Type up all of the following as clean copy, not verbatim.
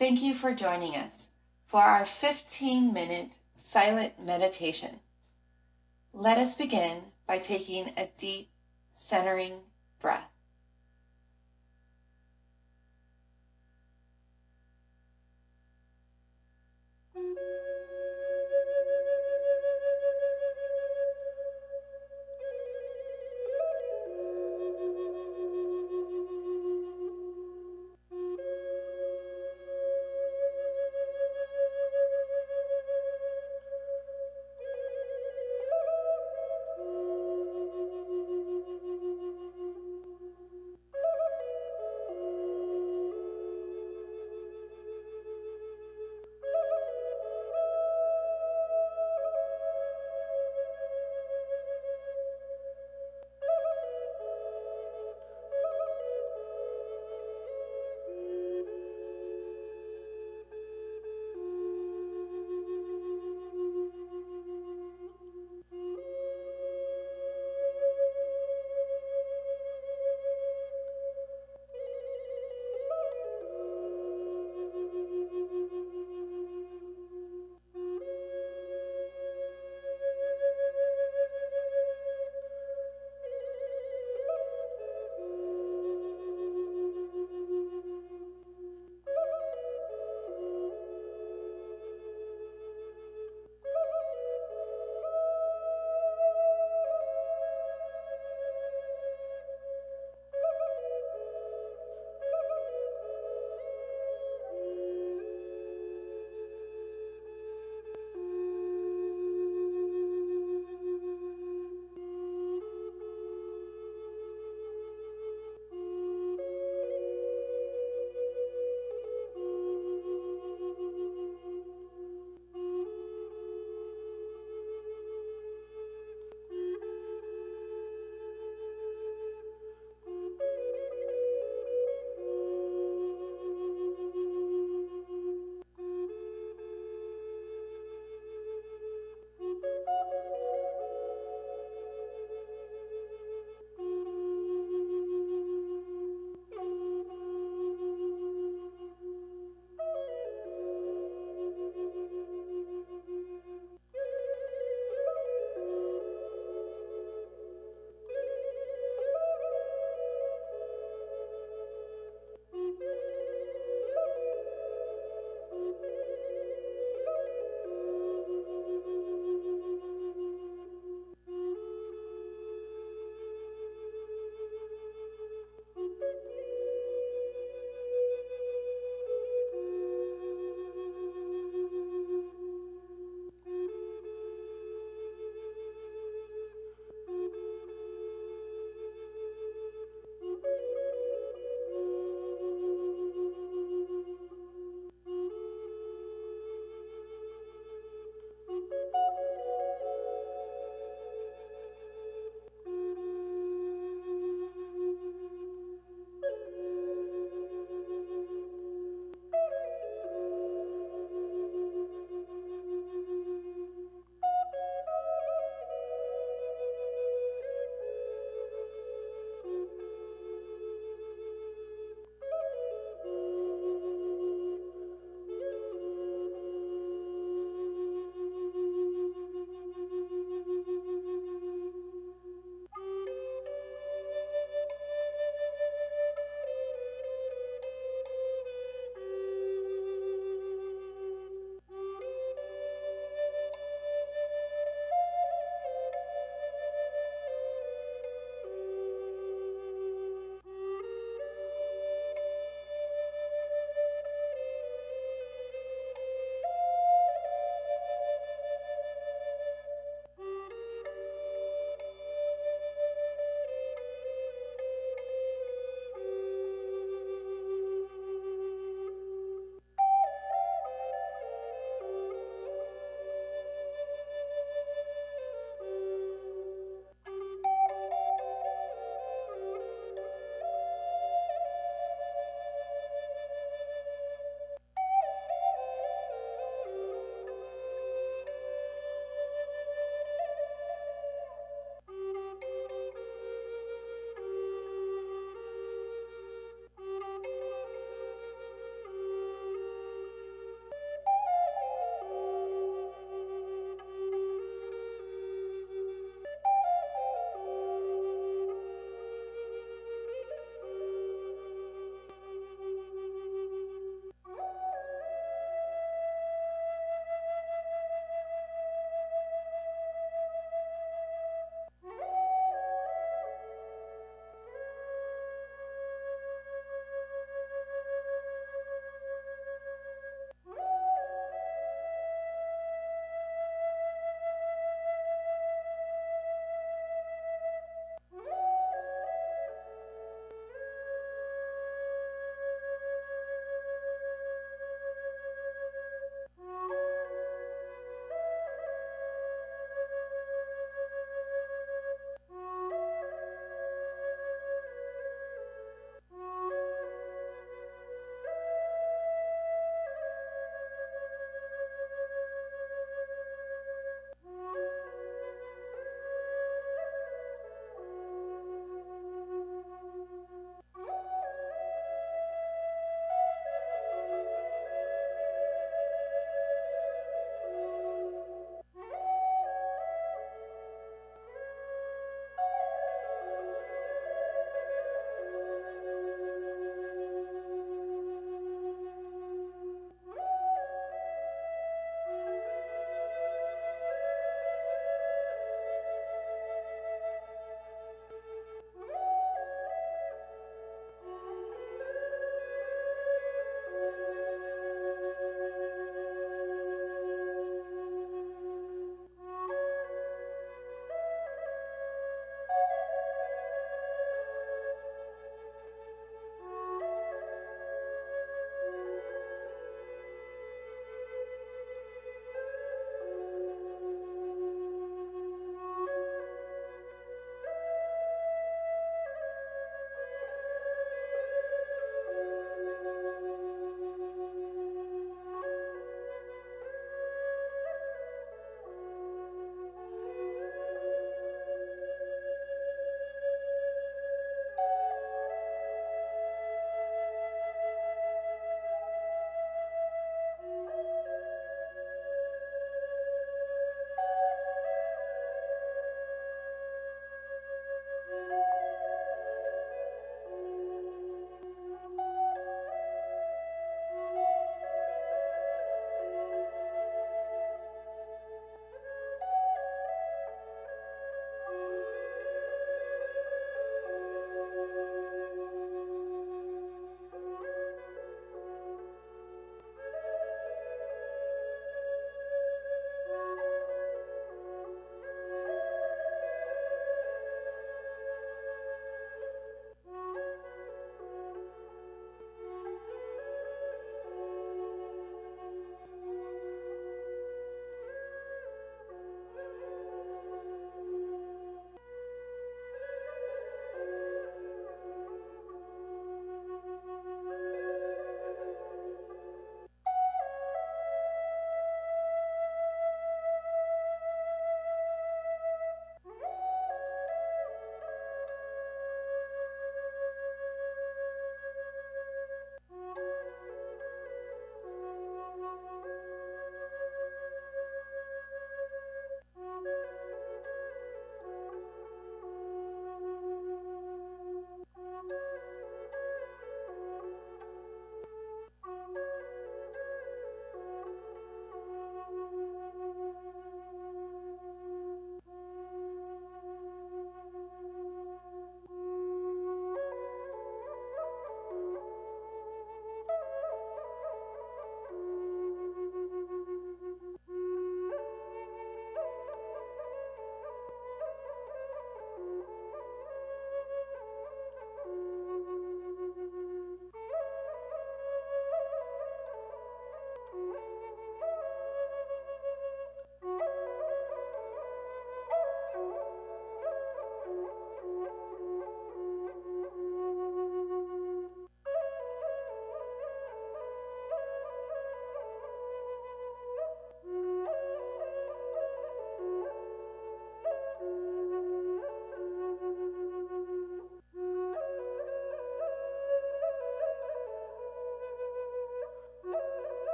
Thank you for joining us for our 15-minute silent meditation. Let us begin by taking a deep, centering breath.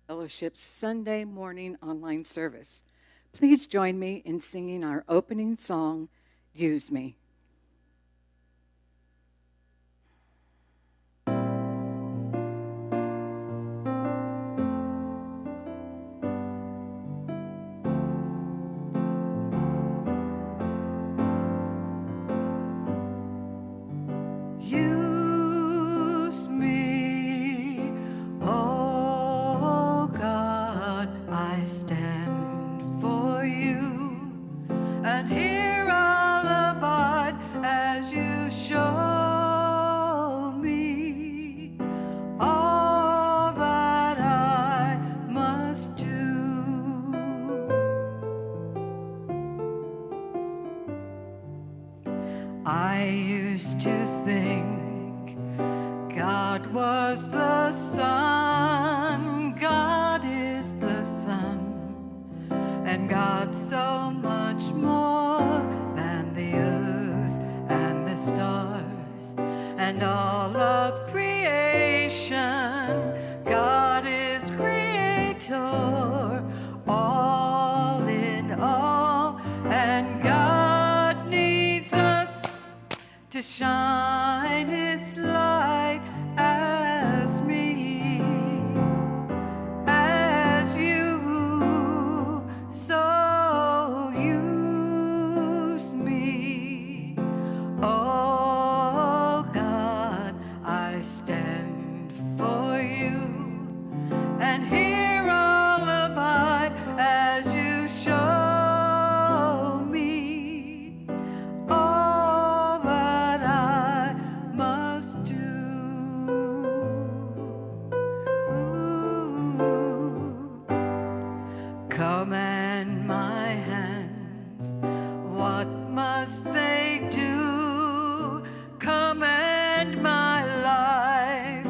Fellowship's Sunday morning online service. Please join me in singing our opening song, Use Me. Use me, oh God, I stand for you, and here I'll abide as you show me all that I must do. I used to think God was the sun, God is the sun, and God's so much more than the earth and the stars and all of creation. God is creator, all in all, and God needs us to shine its light as me, as you, so use me. Oh God, I stand for you, and here I'll abide as you show me all that I must do. Command my hands, what must they do? Command my life,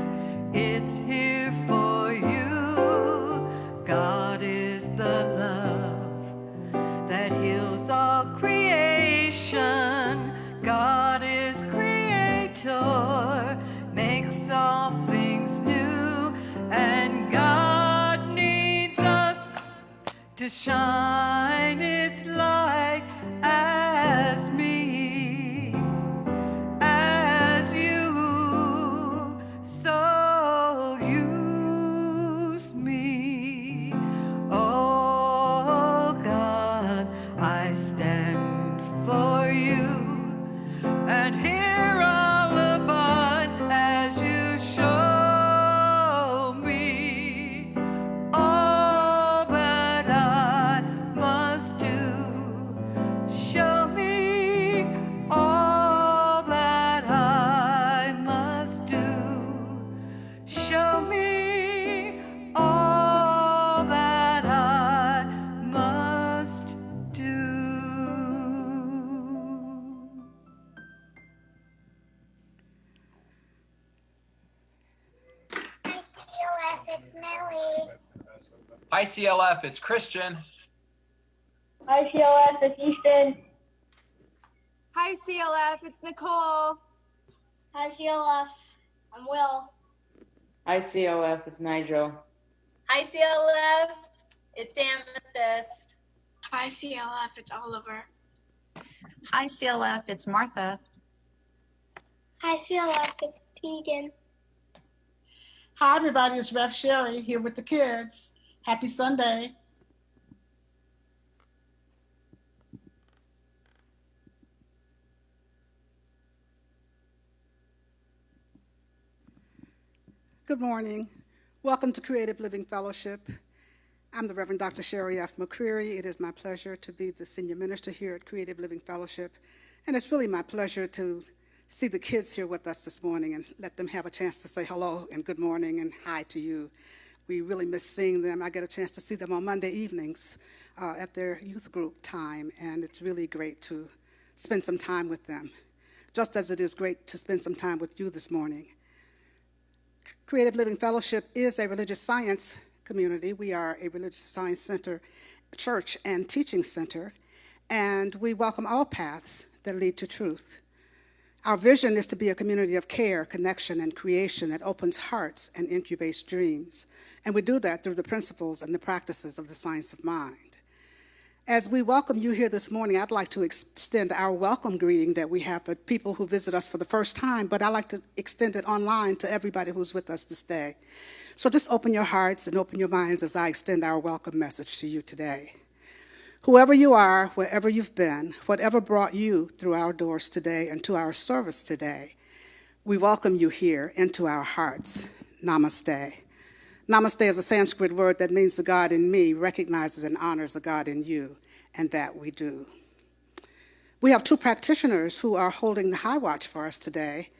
it's here for you. God is the love that heals all creation. God is creator, makes all things new, and God needs us to shine its light as me, as you, so use me. Oh God, I stand for you, and here I'll abide as you show me all that I must do. Show me all that I must do. Show me all that I must do. CLF, it's Millie. Hi, CLF, it's Christian. Hi, CLF, it's Easton. Hi, CLF. It's Nicole. Hi, CLF, I'm Will. Hi, CLF, it's Nigel. Hi, CLF. It's Amethyst. Hi, CLF, it's Oliver. Hi, CLF, it's Martha. Hi, CLF, it's Tegan. Hi, everybody. It's Rev Sherry here with the kids. Happy Sunday. Good morning. Welcome to Creative Living Fellowship. I'm the Reverend Dr. Sherry F. McCreary. It is my pleasure to be the senior minister here at Creative Living Fellowship. And it's really my pleasure to see the kids here with us this morning and let them have a chance to say hello and good morning and hi to you. We really miss seeing them. I get a chance to see them on Monday evenings at their youth group time, and it's really great to spend some time with them, just as it is great to spend some time with you this morning. Creative Living Fellowship is a religious science community. We are a religious science center, church, and teaching center, and we welcome all paths that lead to truth. Our vision is to be a community of care, connection, and creation that opens hearts and incubates dreams. And we do that through the principles and the practices of the science of mind. As we welcome you here this morning, I'd like to extend our welcome greeting that we have for people who visit us for the first time, but I'd like to extend it online to everybody who's with us this day. So just open your hearts and open your minds as I extend our welcome message to you today. Whoever you are, wherever you've been, whatever brought you through our doors today and to our service today, we welcome you here into our hearts. Namaste. Namaste is a Sanskrit word that means the God in me recognizes and honors the God in you, and that we do. We have two practitioners who are holding the high watch for us today.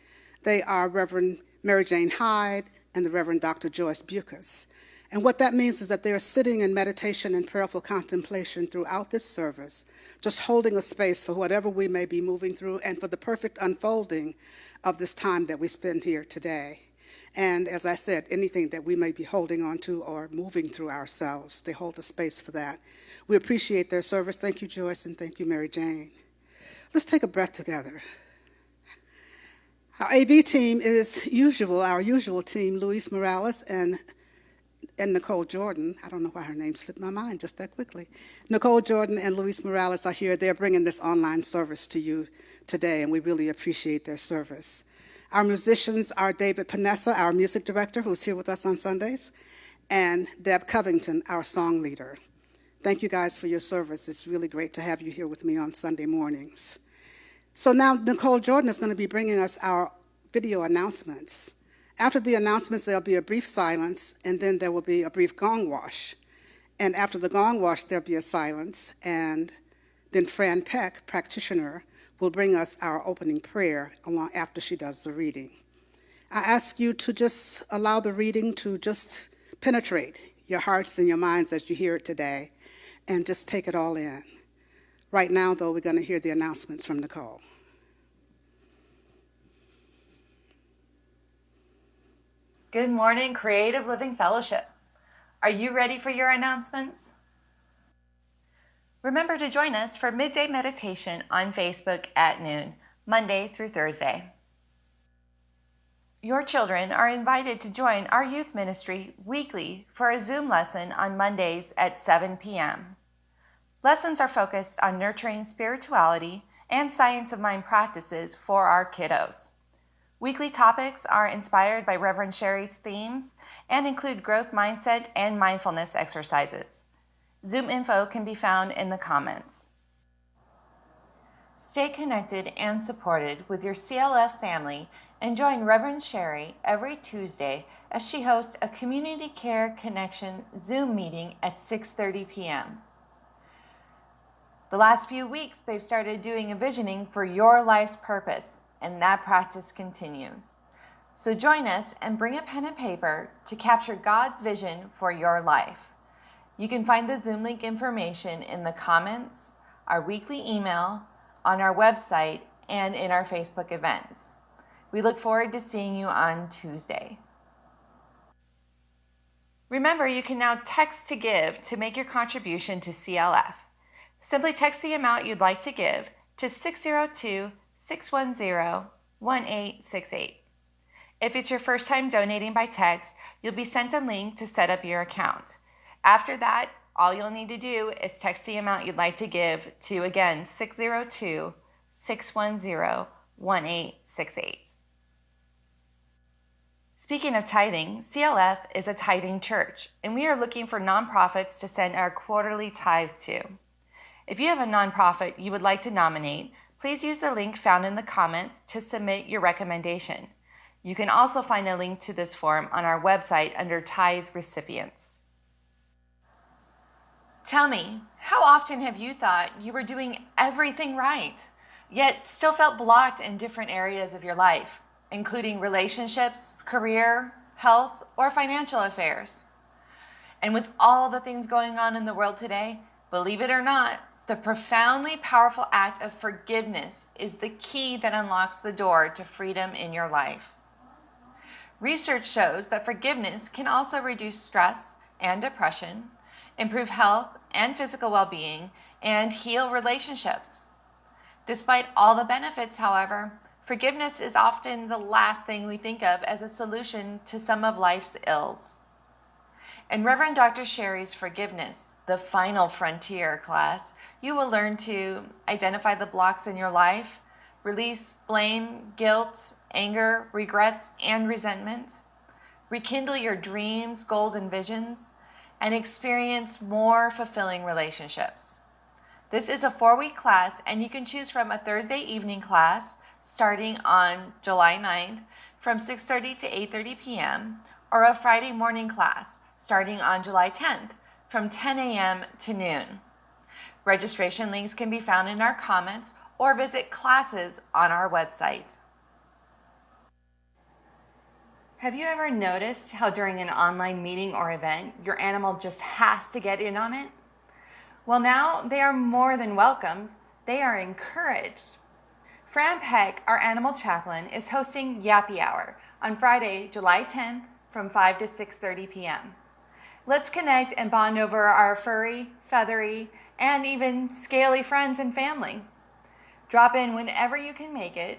They are Reverend Mary Jane Hyde and the Reverend Dr. Joyce Bucas. And what that means is that they are sitting in meditation and prayerful contemplation throughout this service, just holding a space for whatever we may be moving through and for the perfect unfolding of this time that we spend here today. And as I said, anything that we may be holding on to or moving through ourselves, they hold a space for that. We appreciate their service. Thank you, Joyce, and thank you, Mary Jane. Let's take a breath together. Our AV team is our usual team, Luis Morales and Nicole Jordan. I don't know why her name slipped my mind just that quickly. Nicole Jordan and Luis Morales are here. They're bringing this online service to you today, and we really appreciate their service. Our musicians are David Panessa, our music director, who's here with us on Sundays, and Deb Covington, our song leader. Thank you guys for your service. It's really great to have you here with me on Sunday mornings. So now Nicole Jordan is going to be bringing us our video announcements. After the announcements, there'll be a brief silence, and then there will be a brief gong wash. And after the gong wash, there'll be a silence, and then Fran Peck, practitioner, will bring us our opening prayer along after she does the reading. I ask you to just allow the reading to just penetrate your hearts and your minds as you hear it today, and just take it all in. Right now, though, we're going to hear the announcements from Nicole. Good morning, Creative Living Fellowship. Are you ready for your announcements? Remember to join us for midday meditation on Facebook at noon, Monday through Thursday. Your children are invited to join our youth ministry weekly for a Zoom lesson on Mondays at 7 p.m. Lessons are focused on nurturing spirituality and science of mind practices for our kiddos. Weekly topics are inspired by Reverend Sherry's themes and include growth mindset and mindfulness exercises. Zoom info can be found in the comments. Stay connected and supported with your CLF family and join Reverend Sherry every Tuesday as she hosts a Community Care Connection Zoom meeting at 6:30 p.m. The last few weeks, they've started doing a visioning for your life's purpose, and that practice continues. So join us and bring a pen and paper to capture God's vision for your life. You can find the Zoom link information in the comments, our weekly email, on our website, and in our Facebook events. We look forward to seeing you on Tuesday. Remember, you can now text to give to make your contribution to CLF. Simply text the amount you'd like to give to 602-610-1868. If it's your first time donating by text, you'll be sent a link to set up your account. After that, all you'll need to do is text the amount you'd like to give to, again, 602-610-1868. Speaking of tithing, CLF is a tithing church, and we are looking for nonprofits to send our quarterly tithe to. If you have a nonprofit you would like to nominate, please use the link found in the comments to submit your recommendation. You can also find a link to this form on our website under Tithe Recipients. Tell me, how often have you thought you were doing everything right, yet still felt blocked in different areas of your life, including relationships, career, health, or financial affairs? And with all the things going on in the world today, believe it or not, the profoundly powerful act of forgiveness is the key that unlocks the door to freedom in your life. Research shows that forgiveness can also reduce stress and depression, improve health and physical well-being, and heal relationships. Despite all the benefits, however, Forgiveness is often the last thing we think of as a solution to some of life's ills. In Reverend Dr. Sherry's Forgiveness, the Final Frontier class, you will learn to identify the blocks in your life, release blame, guilt, anger, regrets, and resentment, rekindle your dreams, goals, and visions, and experience more fulfilling relationships. This is a 4-week class, and you can choose from a Thursday evening class starting on July 9th from 6:30 to 8:30 p.m. or a Friday morning class starting on July 10th from 10 a.m. to noon. Registration links can be found in our comments or visit classes on our website. Have you ever noticed how during an online meeting or event, your animal just has to get in on it? Well, now they are more than welcomed. They are encouraged. Fran Peck, our animal chaplain, is hosting Yappy Hour on Friday, July 10th from 5 to 6:30 p.m. Let's connect and bond over our furry, feathery, and even scaly friends and family. Drop in whenever you can make it,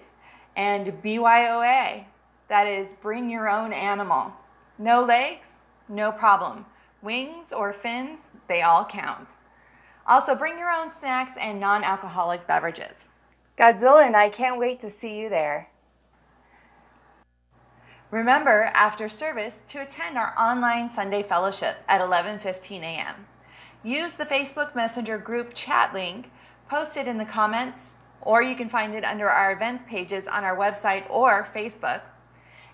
and BYOA, that is, bring your own animal. No legs? No problem. Wings or fins? They all count. Also, bring your own snacks and non-alcoholic beverages. Godzilla and I can't wait to see you there. Remember, after service, to attend our online Sunday fellowship at 11:15 a.m. Use the Facebook Messenger group chat link posted in the comments, or you can find it under our events pages on our website or Facebook,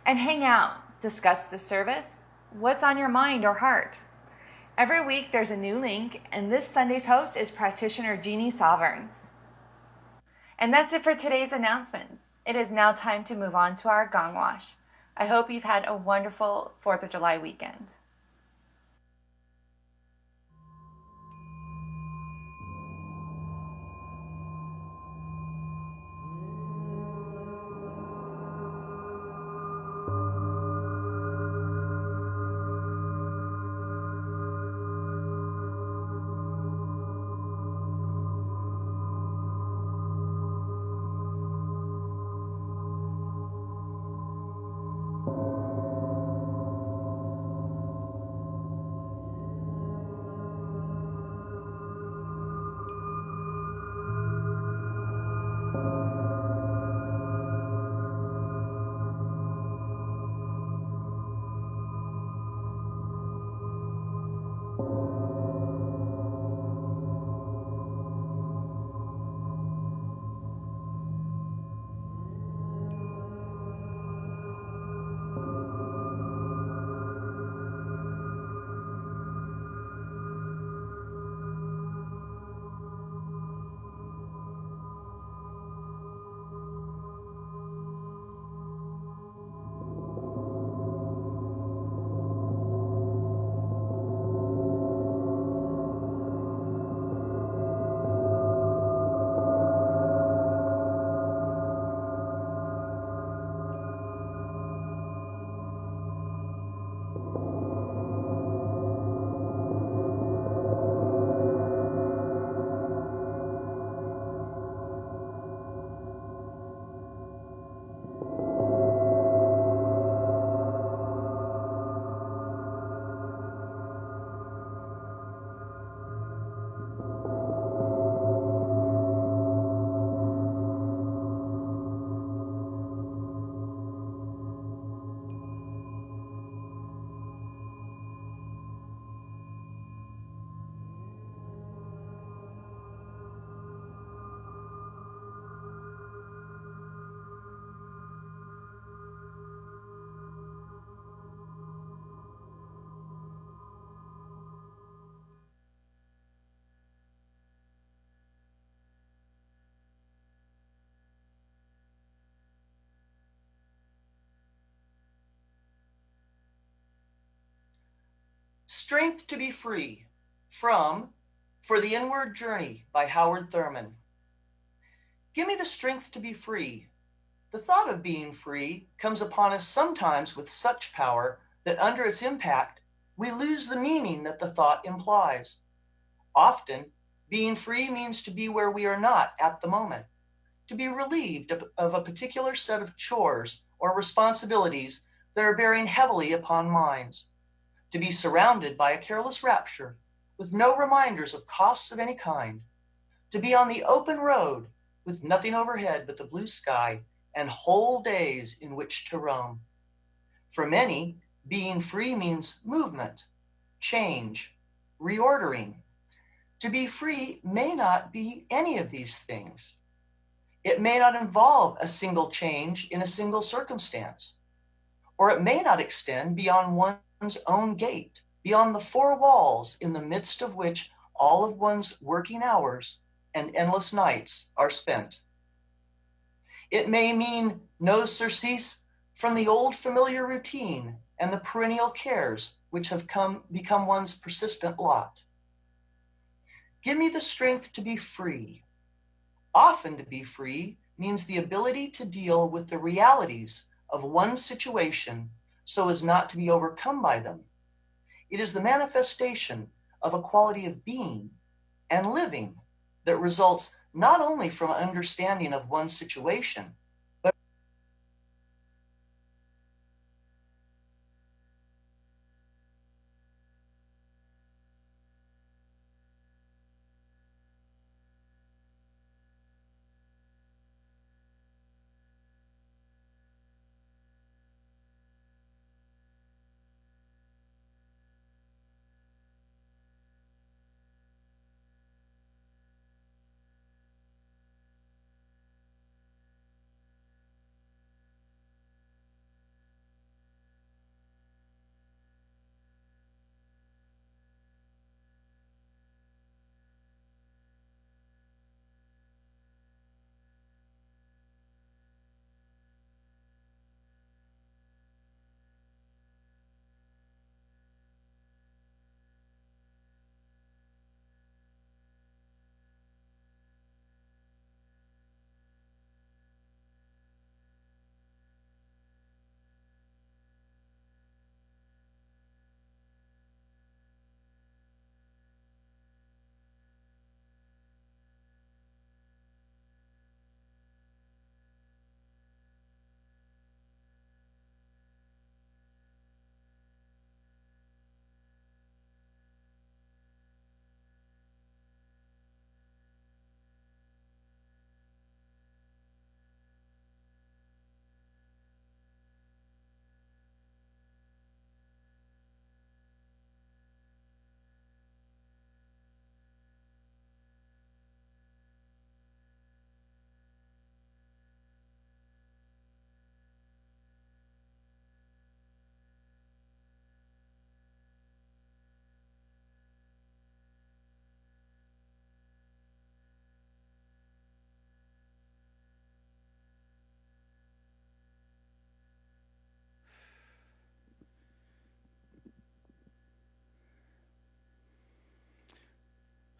and hang out, discuss the service, what's on your mind or heart. Every week there's a new link, and this Sunday's host is practitioner Jeannie Sovereigns. And that's it for today's announcements. It is now time to move on to our gong wash. I hope you've had a wonderful 4th of July weekend. Strength to be Free from For the Inward Journey by Howard Thurman. Give me the strength to be free. The thought of being free comes upon us sometimes with such power that under its impact, we lose the meaning that the thought implies. Often, being free means to be where we are not at the moment. to be relieved of a particular set of chores or responsibilities that are bearing heavily upon minds, to be surrounded by a careless rapture with no reminders of costs of any kind, to be on the open road with nothing overhead but the blue sky and whole days in which to roam. For many, being free means movement, change, reordering. To be free may not be any of these things. It may not involve a single change in a single circumstance, or it may not extend beyond one's own gate, beyond the four walls in the midst of which all of one's working hours and endless nights are spent. It may mean no surcease from the old familiar routine and the perennial cares which have become one's persistent lot. Give me the strength to be free. Often to be free means the ability to deal with the realities of one's situation so as not to be overcome by them. It is the manifestation of a quality of being and living that results not only from an understanding of one's situation, but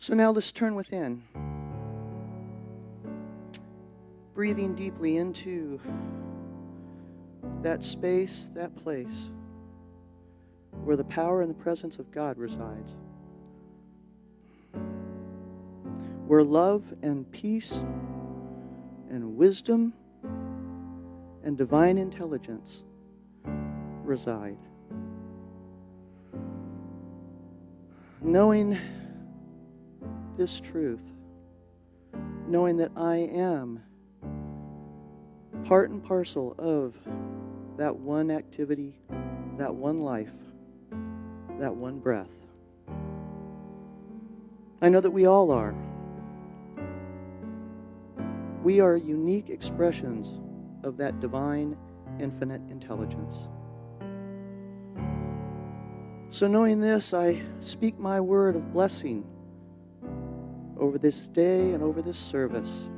So now let's turn within, breathing deeply into that space, that place where the power and the presence of God resides, where love and peace and wisdom and divine intelligence reside. Knowing this truth, knowing that I am part and parcel of that one activity, that one life, that one breath. I know that we all are. We are unique expressions of that divine, infinite intelligence. So knowing this, I speak my word of blessing over this day and over this service,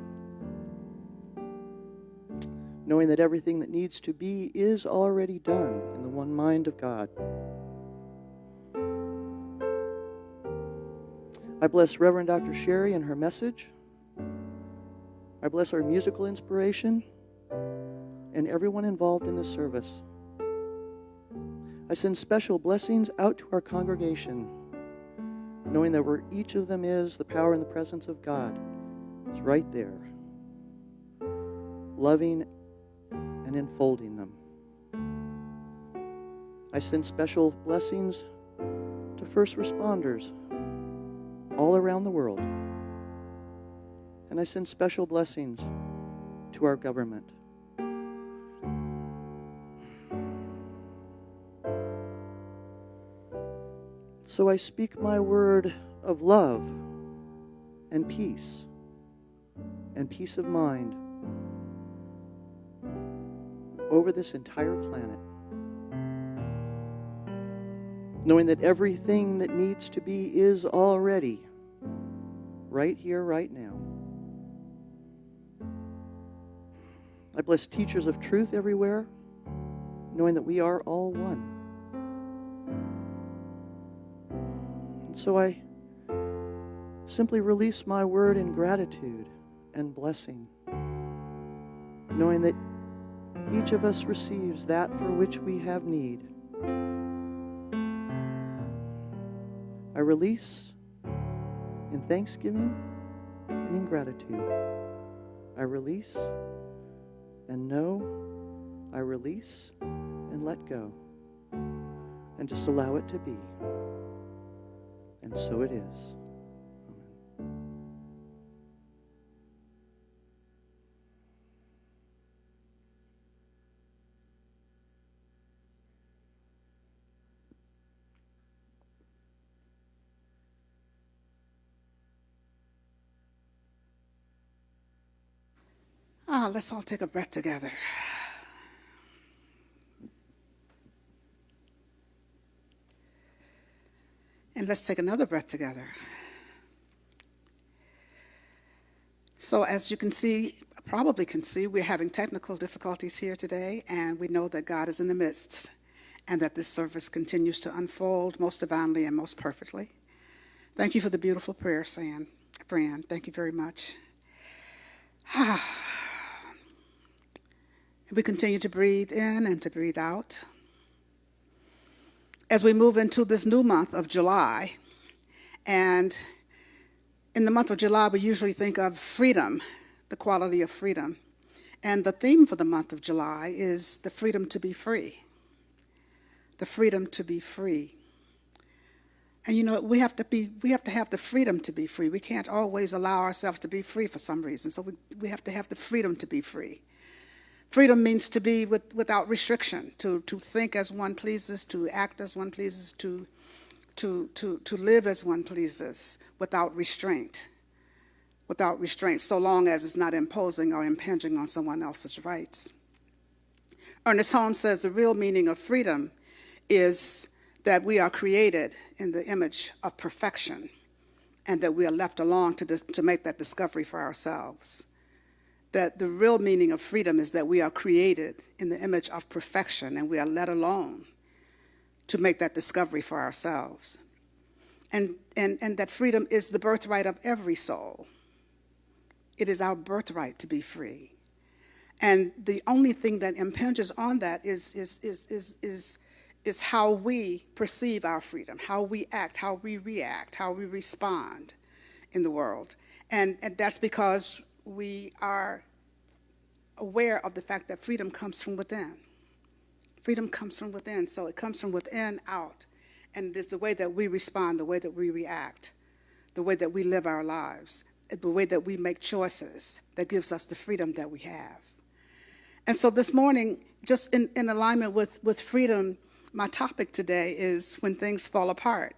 knowing that everything that needs to be is already done in the one mind of God. I bless Reverend Dr. Sherry and her message. I bless our musical inspiration and everyone involved in this service. I send special blessings out to our congregation, knowing that where each of them is, the power and the presence of God is right there. loving and enfolding them. I send special blessings to first responders all around the world. And I send special blessings to our government. So I speak my word of love and peace of mind over this entire planet, knowing that everything that needs to be is already right here, right now. I bless teachers of truth everywhere, knowing that we are all one. And so I simply release my word in gratitude and blessing, knowing that each of us receives that for which we have need. I release in thanksgiving and in gratitude. I release and know. I release and let go. And just allow it to be. And so it is. Let's all take a breath together. And let's take another breath together. So as you can see, probably can see, we're having technical difficulties here today, and we know that God is in the midst and that this service continues to unfold most divinely and most perfectly. Thank you for the beautiful prayer, Fran. Thank you very much. We continue to breathe in and to breathe out. As we move into this new month of July, and in the month of July, we usually think of freedom, the quality of freedom. And the theme for the month of July is the freedom to be free. The freedom to be free. And you know, we have to have the freedom to be free. We can't always allow ourselves to be free for some reason. So we have to have the freedom to be free. Freedom means to be without restriction, to think as one pleases, to act as one pleases, to live as one pleases, without restraint, so long as it's not imposing or impinging on someone else's rights. Ernest Holmes says the real meaning of freedom is that we are created in the image of perfection and that we are left alone to make that discovery for ourselves. That the real meaning of freedom is that we are created in the image of perfection and we are let alone to make that discovery for ourselves. And that freedom is the birthright of every soul. It is our birthright to be free. And the only thing that impinges on that is how we perceive our freedom, how we act, how we react, how we respond in the world. And that's because we are aware of the fact that freedom comes from within. Freedom comes from within, so it comes from within out. And it is the way that we respond, the way that we react, the way that we live our lives, the way that we make choices that gives us the freedom that we have. And so this morning, just in alignment with freedom, my topic today is when things fall apart.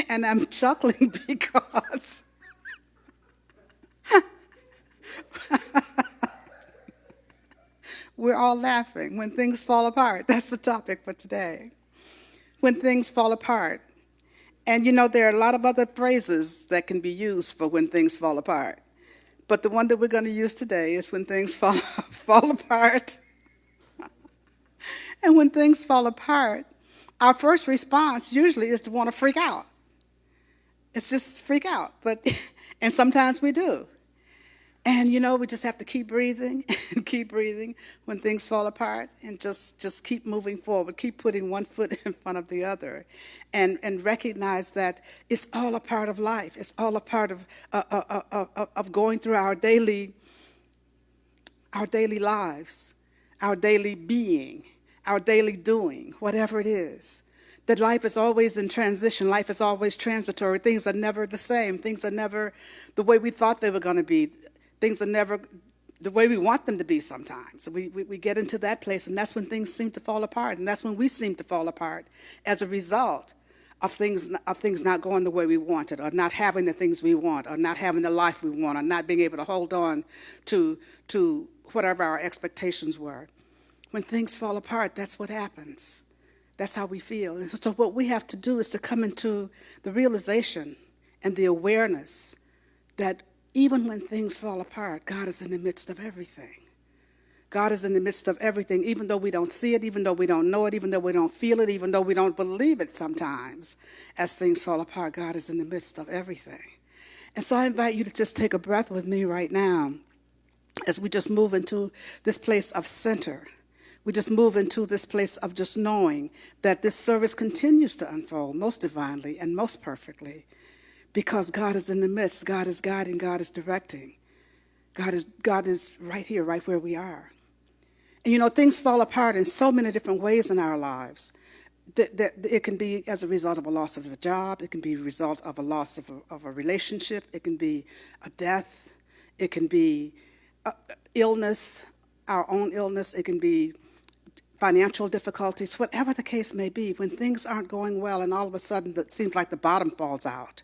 And I'm chuckling because we're all laughing when things fall apart. That's the topic for today. When things fall apart. And you know, there are a lot of other phrases that can be used for when things fall apart. But the one that we're going to use today is when things fall apart. And when things fall apart, our first response usually is to want to freak out. It's just freak out. And sometimes we do. And you know, we just have to keep breathing and keep breathing when things fall apart and just keep moving forward, keep putting one foot in front of the other and recognize that it's all a part of life. It's all a part of going through our daily our daily lives, our daily being, our daily doing, whatever it is. That life is always in transition. Life is always transitory. Things are never the same. Things are never the way we thought they were going to be. Things are never the way we want them to be sometimes. We get into that place, and that's when things seem to fall apart. And that's when we seem to fall apart as a result of things not going the way we wanted, or not having the things we want, or not having the life we want, or not being able to hold on to whatever our expectations were. When things fall apart, that's what happens. That's how we feel. And so what we have to do is to come into the realization and the awareness that even when things fall apart, God is in the midst of everything. God is in the midst of everything, even though we don't see it, even though we don't know it, even though we don't feel it, even though we don't believe it sometimes. As things fall apart, God is in the midst of everything. And so I invite you to just take a breath with me right now as we just move into this place of center. We just move into this place of just knowing that this service continues to unfold most divinely and most perfectly because God is in the midst. God is guiding. God is directing. God is right here, right where we are. And you know, things fall apart in so many different ways in our lives. That it can be as a result of a loss of a job. It can be a result of a loss of a relationship. It can be a death. It can be illness, our own illness. It can be financial difficulties, whatever the case may be. When things aren't going well and all of a sudden it seems like the bottom falls out.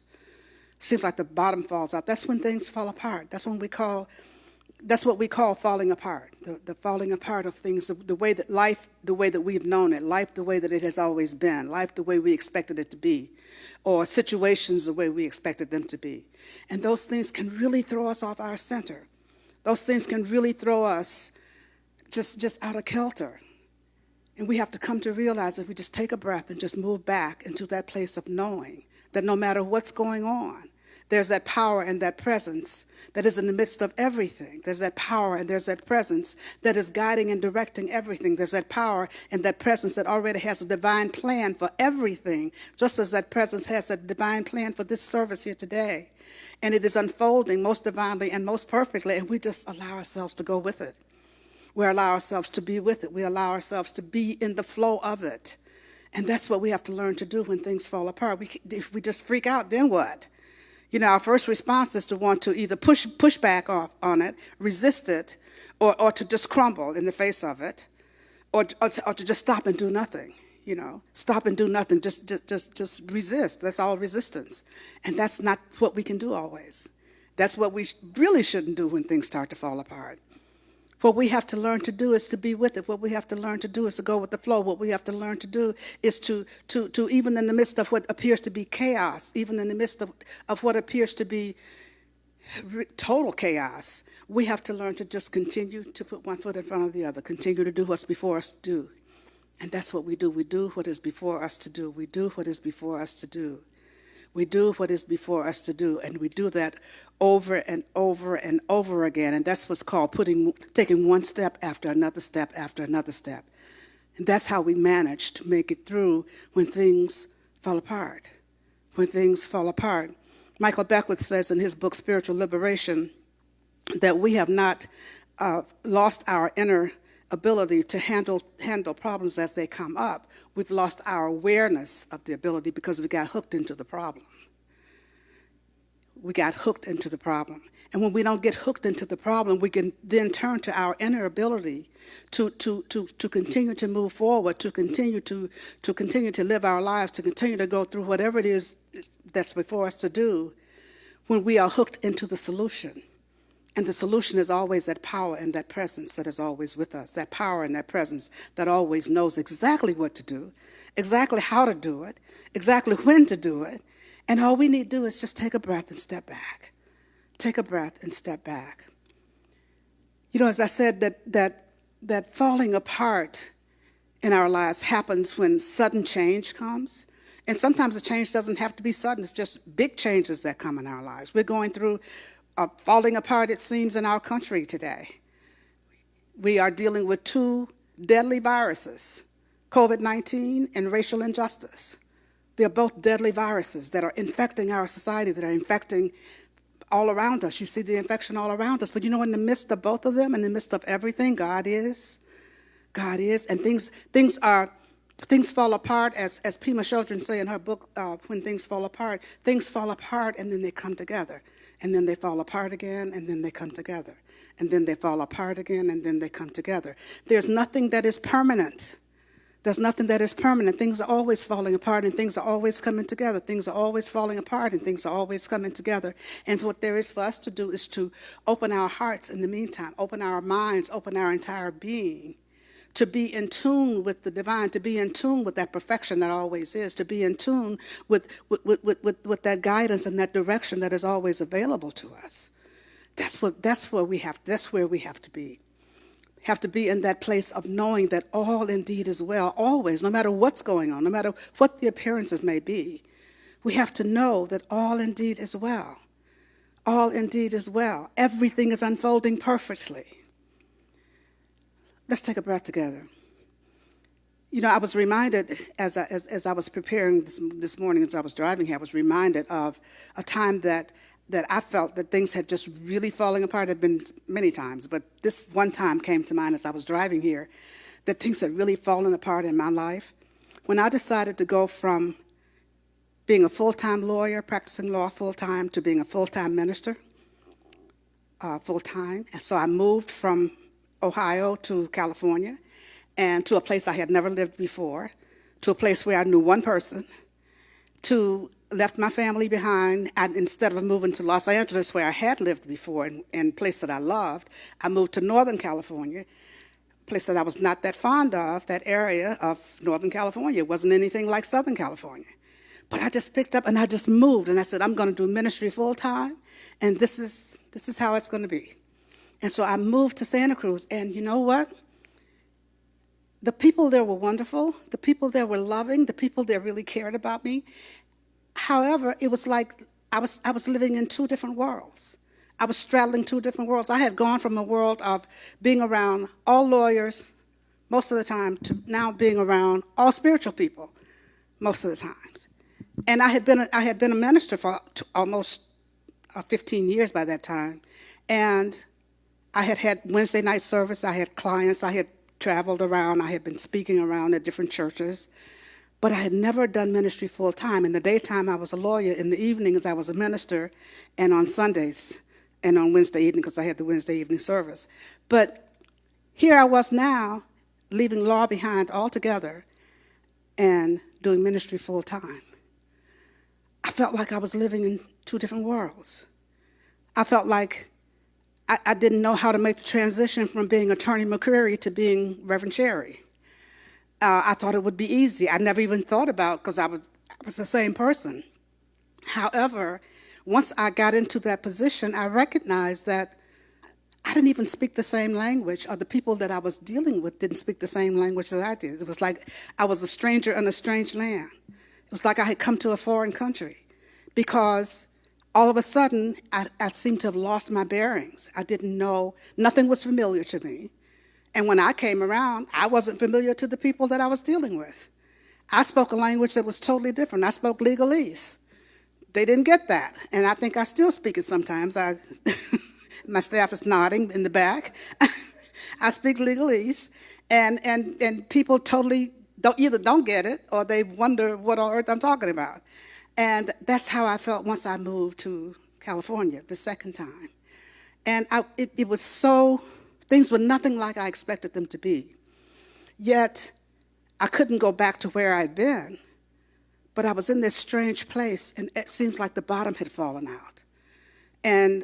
That's when things fall apart. That's what we call falling apart. The falling apart of things, the way that life, the way that we've known it, life the way that it has always been, life the way we expected it to be, or situations the way we expected them to be. And those things can really throw us off our center. Those things can really throw us just out of kilter. And we have to come to realize if we just take a breath and just move back into that place of knowing that no matter what's going on, there's that power and that presence that is in the midst of everything. There's that power and there's that presence that is guiding and directing everything. There's that power and that presence that already has a divine plan for everything, just as that presence has a divine plan for this service here today. And it is unfolding most divinely and most perfectly, and we just allow ourselves to go with it. We allow ourselves to be with it. We allow ourselves to be in the flow of it. And that's what we have to learn to do when things fall apart. If we just freak out, then what? You know, our first response is to want to either push back on it, resist it, or to just crumble in the face of it, or to just stop and do nothing. You know, stop and do nothing, just resist. That's all resistance. And that's not what we can do always. That's what we really shouldn't do when things start to fall apart. What we have to learn to do is to be with it. What we have to learn to do is to go with the flow. What we have to learn to do is to even in the midst of what appears to be chaos, even in the midst of what appears to be total chaos, we have to learn to just continue to put one foot in front of the other, continue to do what's before us to do. And that's what we do. We do what is before us to do. We do what is before us to do. We do what is before us to do, and we do that over and over and over again, and that's what's called taking one step after another step after another step. And that's how we manage to make it through when things fall apart. When things fall apart. Michael Beckwith says in his book, Spiritual Liberation, that we have not lost our inner ability to handle problems as they come up. We've lost our awareness of the ability because we got hooked into the problem. We got hooked into the problem. And when we don't get hooked into the problem, we can then turn to our inner ability to continue to move forward, to continue to live our lives, to continue to go through whatever it is that's before us to do when we are hooked into the solution. And the solution is always that power and that presence that is always with us, that power and that presence that always knows exactly what to do, exactly how to do it, exactly when to do it. And all we need to do is just take a breath and step back. Take a breath and step back. You know, as I said, that falling apart in our lives happens when sudden change comes. And sometimes the change doesn't have to be sudden. It's just big changes that come in our lives. We're going through falling apart, it seems, in our country today. We are dealing with two deadly viruses, COVID-19 and racial injustice. They're both deadly viruses that are infecting our society, that are infecting all around us. You see the infection all around us. But in the midst of both of them, in the midst of everything, God is. God is. And things fall apart, as Pema Chodron say in her book, When Things Fall Apart. Things fall apart and then they come together. And then they fall apart again and then they come together. And then they fall apart again and then they come together. There's nothing that is permanent. There's nothing that is permanent. Things are always falling apart and things are always coming together. Things are always falling apart and things are always coming together. And what there is for us to do is to open our hearts in the meantime, open our minds, open our entire being, to be in tune with the divine, to be in tune with that perfection that always is, to be in tune with that guidance and that direction that is always available to us. That's where we have to be. Have to be in that place of knowing that all indeed is well, always, no matter what's going on, no matter what the appearances may be. We have to know that all indeed is well. All indeed is well. Everything is unfolding perfectly. Let's take a breath together. I was reminded as I was preparing this morning, as I was driving here, I was reminded of a time that I felt that things had just really falling apart. It had been many times, but this one time came to mind as I was driving here, that things had really fallen apart in my life. When I decided to go from being a full-time lawyer, practicing law full-time, to being a full-time minister, full-time. And so I moved from Ohio to California, and to a place I had never lived before, to a place where I knew one person, left my family behind, and instead of moving to Los Angeles, where I had lived before, and a place that I loved, I moved to Northern California, a place that I was not that fond of, that area of Northern California. It wasn't anything like Southern California. But I just picked up and I just moved, and I said, I'm going to do ministry full-time, and this is how it's going to be. And so I moved to Santa Cruz, and you know what? The people there were wonderful. The people there were loving. The people there really cared about me. However, it was like I was living in two different worlds. I was straddling two different worlds. I had gone from a world of being around all lawyers most of the time to now being around all spiritual people most of the times. And I had been a minister for almost 15 years by that time. And I had Wednesday night service. I had clients. I had traveled around. I had been speaking around at different churches. But I had never done ministry full time. In the daytime, I was a lawyer. In the evenings, I was a minister. And on Sundays and on Wednesday evening, because I had the Wednesday evening service. But here I was now, leaving law behind altogether and doing ministry full time. I felt like I was living in two different worlds. I felt like I didn't know how to make the transition from being Attorney McCreary to being Reverend Sherry. I thought it would be easy. I never even thought about, because I was the same person. However, once I got into that position, I recognized that I didn't even speak the same language, or the people that I was dealing with didn't speak the same language that I did. It was like I was a stranger in a strange land. It was like I had come to a foreign country, because all of a sudden, I seemed to have lost my bearings. I didn't know, nothing was familiar to me. And when I came around, I wasn't familiar to the people that I was dealing with. I spoke a language that was totally different. I spoke legalese. They didn't get that, and I think I still speak it sometimes. My staff is nodding in the back. I speak legalese, and people totally don't get it, or they wonder what on earth I'm talking about. And that's how I felt once I moved to California the second time. And it was so, things were nothing like I expected them to be. Yet, I couldn't go back to where I'd been, but I was in this strange place, and it seems like the bottom had fallen out. And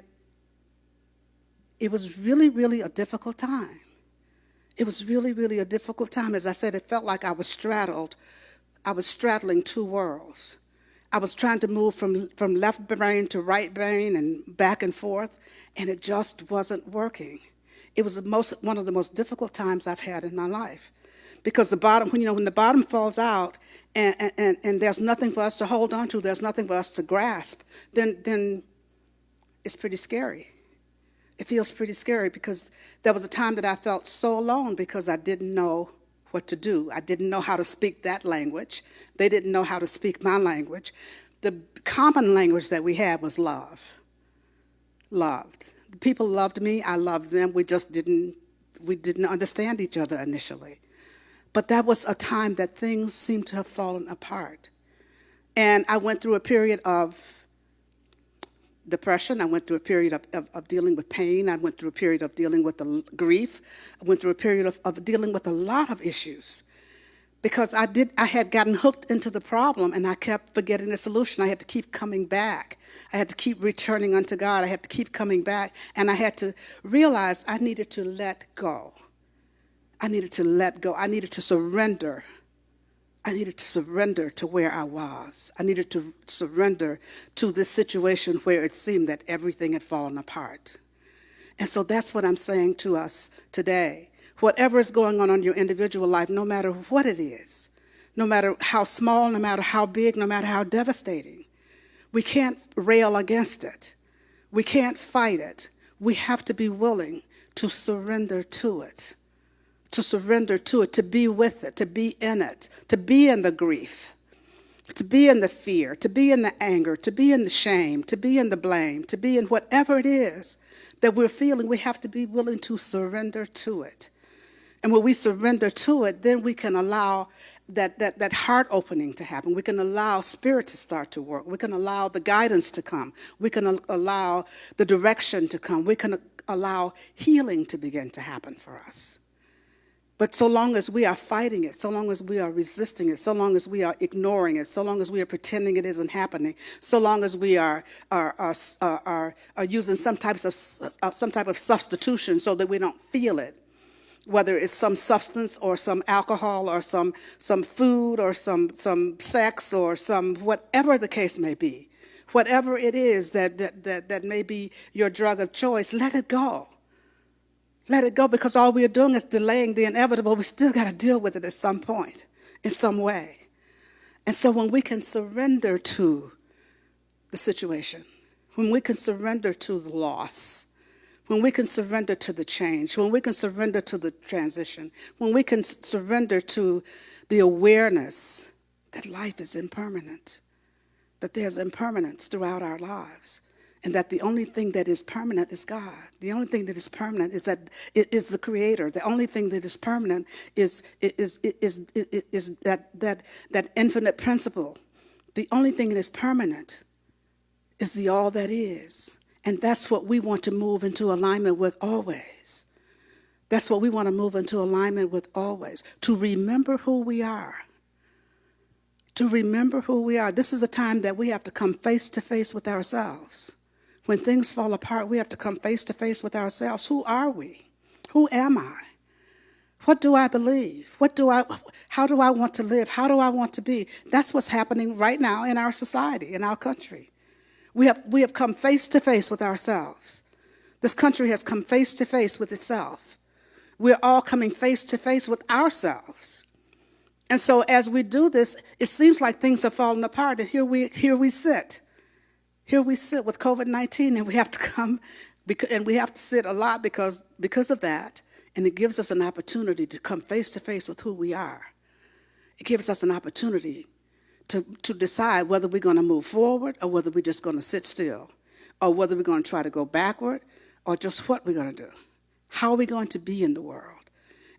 it was really, really a difficult time. It was really, really a difficult time. As I said, it felt like I was straddling two worlds. I was trying to move from left brain to right brain and back and forth, and it just wasn't working. It was one of the most difficult times I've had in my life, because the bottom, when the bottom falls out, and there's nothing for us to hold on to, there's nothing for us to grasp, then it's pretty scary. It feels pretty scary, because there was a time that I felt so alone because I didn't know what to do. I didn't know how to speak that language. They didn't know how to speak my language. The common language that we had was love. loved. People loved me, I loved them. We didn't understand each other initially. But that was a time that things seemed to have fallen apart. And I went through a period of depression. I went through a period of dealing with pain. I went through a period of dealing with the grief. I went through a period of dealing with a lot of issues. Because I had gotten hooked into the problem, and I kept forgetting the solution. I had to keep coming back. I had to keep returning unto God. I had to keep coming back, and I had to realize I needed to let go. I needed to let go. I needed to surrender. I needed to surrender to where I was. I needed to surrender to this situation where it seemed that everything had fallen apart. And so that's what I'm saying to us today. Whatever is going on in your individual life, no matter what it is, no matter how small, no matter how big, no matter how devastating, we can't rail against it. We can't fight it. We have to be willing to surrender to it, to be with it, to be in it, to be in the grief, to be in the fear, to be in the anger, to be in the shame, to be in the blame, to be in whatever it is that we're feeling. We have to be willing to surrender to it. And when we surrender to it, then we can allow that heart opening to happen. We can allow spirit to start to work. We can allow the guidance to come. We can allow the direction to come. We can allow healing to begin to happen for us. But so long as we are fighting it, so long as we are resisting it, so long as we are ignoring it, so long as we are pretending it isn't happening, so long as we are using some type of substitution so that we don't feel it, whether it's some substance or some alcohol or some food or some sex or some whatever the case may be, whatever it is that may be your drug of choice, let it go. Let it go, because all we are doing is delaying the inevitable. We still got to deal with it at some point, in some way. And so when we can surrender to the situation, when we can surrender to the loss, when we can surrender to the change, when we can surrender to the transition, when we can surrender to the awareness that life is impermanent, that there's impermanence throughout our lives, and that the only thing that is permanent is God. The only thing that is permanent is that it is the Creator. The only thing that is permanent is that infinite principle. The only thing that is permanent is the all that is. And that's what we want to move into alignment with always. That's what we want to move into alignment with always. To remember who we are. To remember who we are. This is a time that we have to come face to face with ourselves. When things fall apart, we have to come face to face with ourselves. Who are we? Who am I? What do I believe? How do I want to live? How do I want to be? That's what's happening right now in our society, in our country. We have come face to face with ourselves. This country has come face to face with itself. We're all coming face to face with ourselves. And so as we do this, it seems like things are falling apart, and here we sit. Here we sit with COVID-19, and we have to come, and we have to sit a lot because of that, and it gives us an opportunity to come face to face with who we are. It gives us an opportunity to decide whether we're going to move forward or whether we're just going to sit still, or whether we're going to try to go backward, or just what we're going to do. How are we going to be in the world?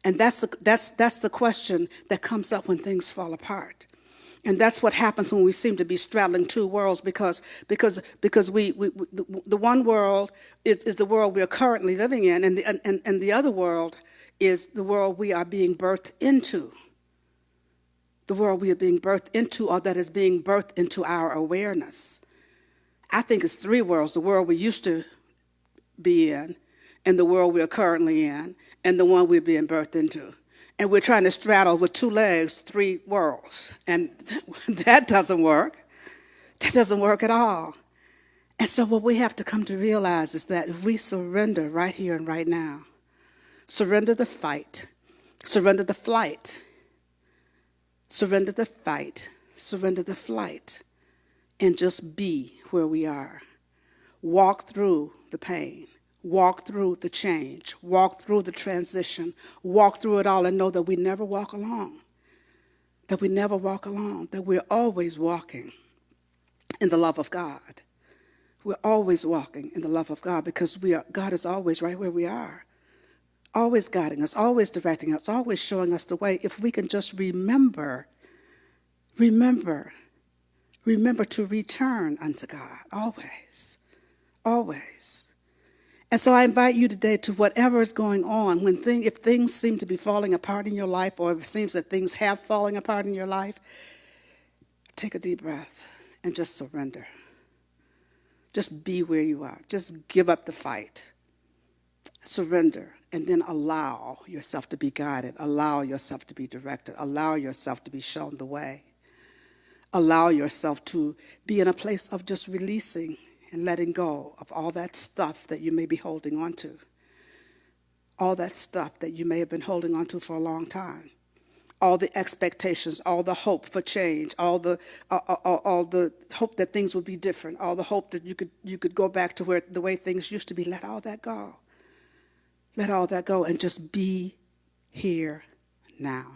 And that's the question that comes up when things fall apart. And that's what happens when we seem to be straddling two worlds, because the one world is the world we are currently living in, and the other world is the world we are being birthed into. The world we are being birthed into, or that is being birthed into our awareness. I think it's three worlds: the world we used to be in, and the world we are currently in, and the one we're being birthed into. And we're trying to straddle with two legs, three worlds. And that doesn't work. That doesn't work at all. And so what we have to come to realize is that if we surrender right here and right now, surrender the fight, surrender the flight, surrender the fight, surrender the flight, and just be where we are. Walk through the pain. Walk through the change, walk through the transition, walk through it all, and know that we never walk alone, that we're always walking in the love of God. We're always walking in the love of God because God is always right where we are, always guiding us, always directing us, always showing us the way. If we can just remember to return unto God, always, always. And so I invite you today to whatever is going on, if things seem to be falling apart in your life, or if it seems that things have fallen apart in your life, take a deep breath and just surrender. Just be where you are. Just give up the fight. Surrender, and then allow yourself to be guided. Allow yourself to be directed. Allow yourself to be shown the way. Allow yourself to be in a place of just releasing and letting go of all that stuff that you may be holding on to. All that stuff that you may have been holding on to for a long time. All the expectations, all the hope for change, all the hope that things would be different, all the hope that you could go back to the way things used to be. Let all that go. Let all that go and just be here now.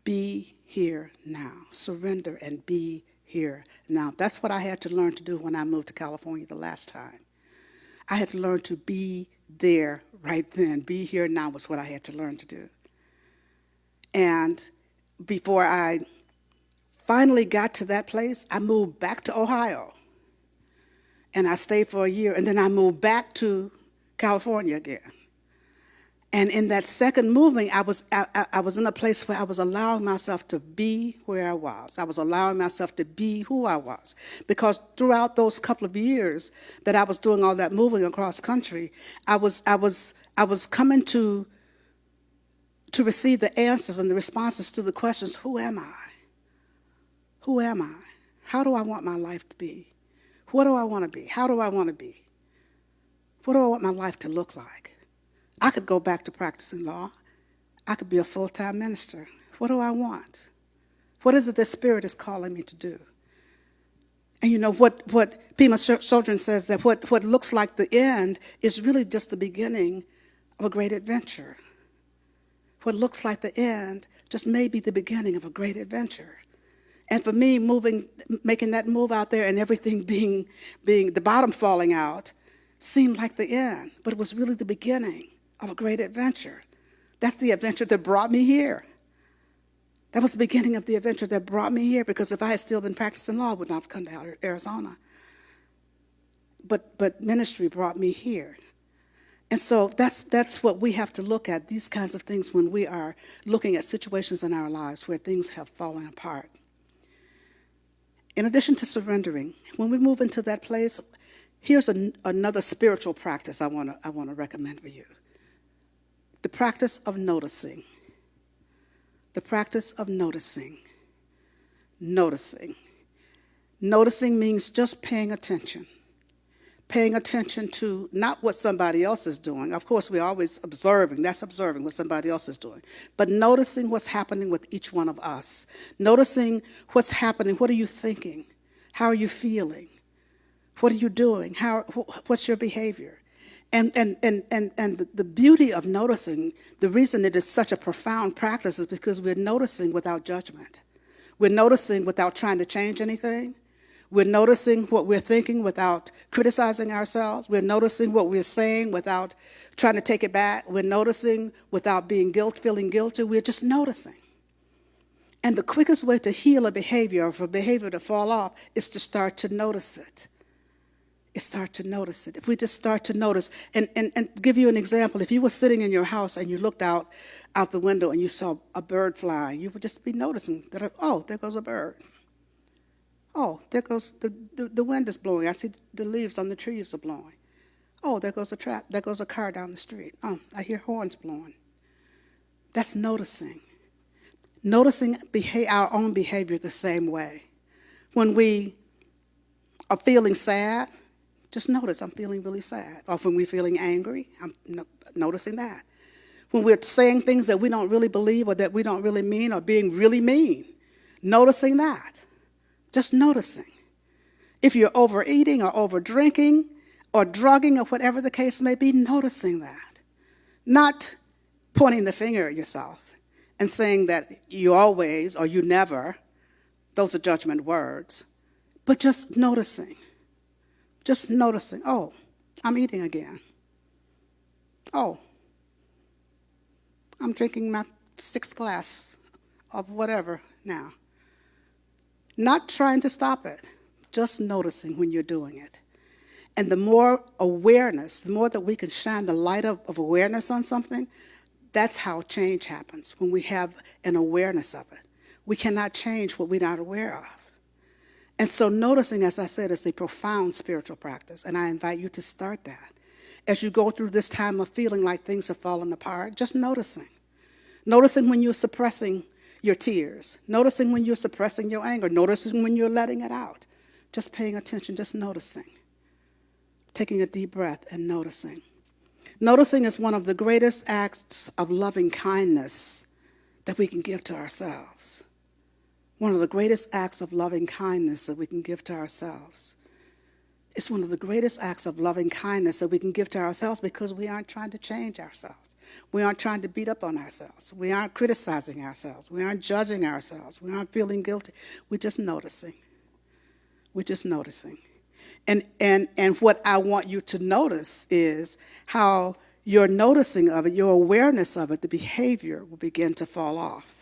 Be here now. Surrender and be here now. That's what I had to learn to do when I moved to California the last time. I had to learn to be there right then. Be here now was what I had to learn to do. And before I finally got to that place, I moved back to Ohio. And I stayed for a year, and then I moved back to California again. And in that second moving, I was in a place where I was allowing myself to be where I was. I was allowing myself to be who I was. Because throughout those couple of years that I was doing all that moving across country, I was coming to receive the answers and the responses to the questions, who am I? Who am I? How do I want my life to be? What do I want to be? How do I want to be? What do I want my life to look like? I could go back to practicing law. I could be a full-time minister. What do I want? What is it the Spirit is calling me to do? And you know what Pima Children says, that what looks like the end is really just the beginning of a great adventure. What looks like the end just may be the beginning of a great adventure. And for me, making that move out there and everything being the bottom falling out seemed like the end, but it was really the beginning of a great adventure. That's the adventure that brought me here. That was the beginning of the adventure that brought me here, because if I had still been practicing law, I would not have come to Arizona. But ministry brought me here. And so that's what we have to look at, these kinds of things, when we are looking at situations in our lives where things have fallen apart. In addition to surrendering, when we move into that place, here's another spiritual practice I want to recommend for you. The practice of noticing. The practice of noticing. Noticing. Noticing means just paying attention. Paying attention to not what somebody else is doing. Of course, we're always observing. That's observing what somebody else is doing. But noticing what's happening with each one of us. Noticing what's happening. What are you thinking? How are you feeling? What are you doing? What's your behavior? And the beauty of noticing, the reason it is such a profound practice is because we're noticing without judgment. We're noticing without trying to change anything. We're noticing what we're thinking without criticizing ourselves. We're noticing what we're saying without trying to take it back. We're noticing without feeling guilty. We're just noticing. And the quickest way to heal a behavior, or for a behavior to fall off, is to start to notice it. Start to notice it. If we just start to notice, and give you an example, if you were sitting in your house and you looked out the window and you saw a bird flying, you would just be noticing that, oh, there goes a bird. Oh, there goes the wind is blowing. I see the leaves on the trees are blowing. Oh, there goes a trap. There goes a car down the street. Oh, I hear horns blowing. That's noticing. Noticing our own behavior the same way. When we are feeling sad, just notice I'm feeling really sad. Or when we're feeling angry, I'm noticing that. When we're saying things that we don't really believe or that we don't really mean, or being really mean, noticing that. Just noticing. If you're overeating or overdrinking or drugging or whatever the case may be, noticing that. Not pointing the finger at yourself and saying that you always or you never, those are judgment words, but just noticing. Just noticing, oh, I'm eating again. Oh, I'm drinking my 6th glass of whatever now. Not trying to stop it, just noticing when you're doing it. And the more awareness, the more that we can shine the light of awareness on something, that's how change happens, when we have an awareness of it. We cannot change what we're not aware of. And so noticing, as I said, is a profound spiritual practice, and I invite you to start that. As you go through this time of feeling like things have fallen apart, just noticing. Noticing when you're suppressing your tears. Noticing when you're suppressing your anger. Noticing when you're letting it out. Just paying attention, just noticing. Taking a deep breath and noticing. Noticing is one of the greatest acts of loving kindness that we can give to ourselves. One of the greatest acts of loving kindness that we can give to ourselves. It's one of the greatest acts of loving kindness that we can give to ourselves because we aren't trying to change ourselves. We aren't trying to beat up on ourselves. We aren't criticizing ourselves. We aren't judging ourselves. We aren't feeling guilty. We're just noticing. We're just noticing. And what I want you to notice is how your noticing of it, your awareness of it, the behavior will begin to fall off.